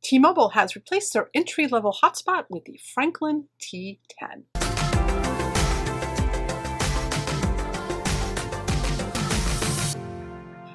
T-Mobile has replaced their entry-level hotspot with the Franklin T10.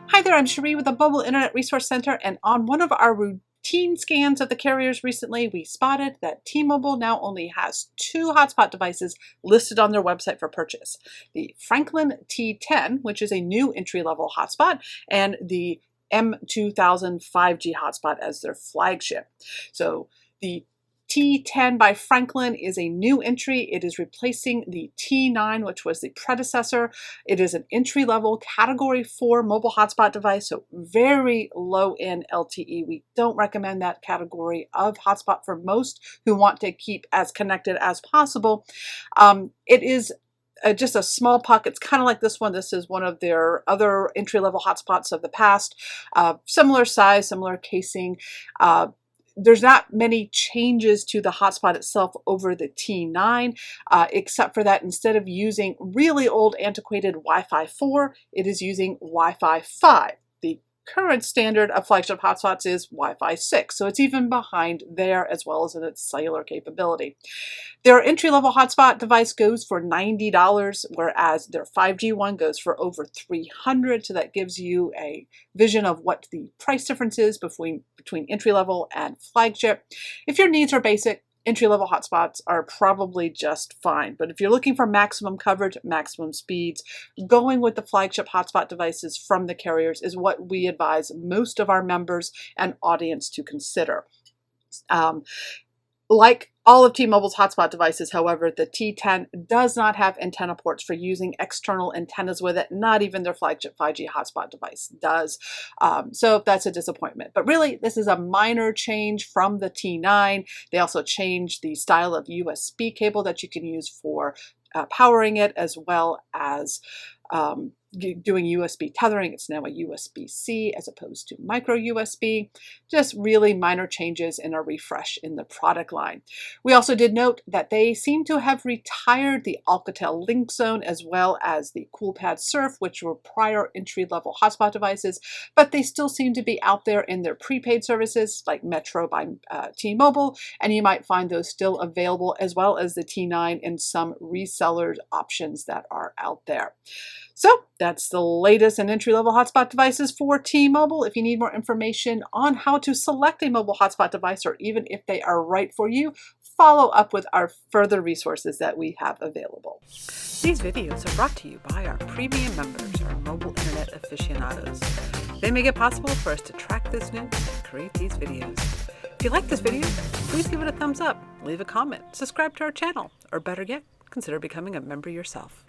Hi there, I'm Cherie with the Mobile Internet Resource Center, and on one of our routine scans of the carriers recently, we spotted that T-Mobile now only has 2 hotspot devices listed on their website for purchase. The Franklin T10, which is a new entry-level hotspot, and the M2000 5G hotspot as their flagship. So the T10 by Franklin is a new entry. It is replacing the T9, which was the predecessor. It is an entry-level Category 4 mobile hotspot device, so very low-end LTE. We don't recommend that category of hotspot for most who want to keep as connected as possible. It is just a small puck. It's kind of like this one. This is one of their other entry-level hotspots of the past. Similar size, similar casing. There's not many changes to the hotspot itself over the T9, except for that instead of using really old antiquated Wi-Fi 4, it is using Wi-Fi 5. The current standard of flagship hotspots is Wi-Fi 6, so it's even behind there as well as in its cellular capability. Their entry-level hotspot device goes for $90, whereas their 5G one goes for over $300, so that gives you a vision of what the price difference is between entry-level and flagship. If your needs are basic, entry-level hotspots are probably just fine. But if you're looking for maximum coverage, maximum speeds, going with the flagship hotspot devices from the carriers is what we advise most of our members and audience to consider. Like all of T-Mobile's hotspot devices, however, the T10 does not have antenna ports for using external antennas with it. Not even their flagship 5G hotspot device does. So that's a disappointment. But really, this is a minor change from the T9. They also changed the style of USB cable that you can use for powering it, as well as doing USB tethering. It's now a USB-C as opposed to micro USB. Just really minor changes in a refresh in the product line. We also did note that they seem to have retired the Alcatel Link Zone as well as the CoolPad Surf, which were prior entry-level hotspot devices, but they still seem to be out there in their prepaid services like Metro by T-Mobile, and you might find those still available, as well as the T9 and some reseller options that are out there. So that's the latest in entry-level hotspot devices for T-Mobile. If you need more information on how to select a mobile hotspot device, or even if they are right for you, follow up with our further resources that we have available. These videos are brought to you by our premium members, our mobile internet aficionados. They make it possible for us to track this news and create these videos. If you like this video, please give it a thumbs up, leave a comment, subscribe to our channel, or better yet, consider becoming a member yourself.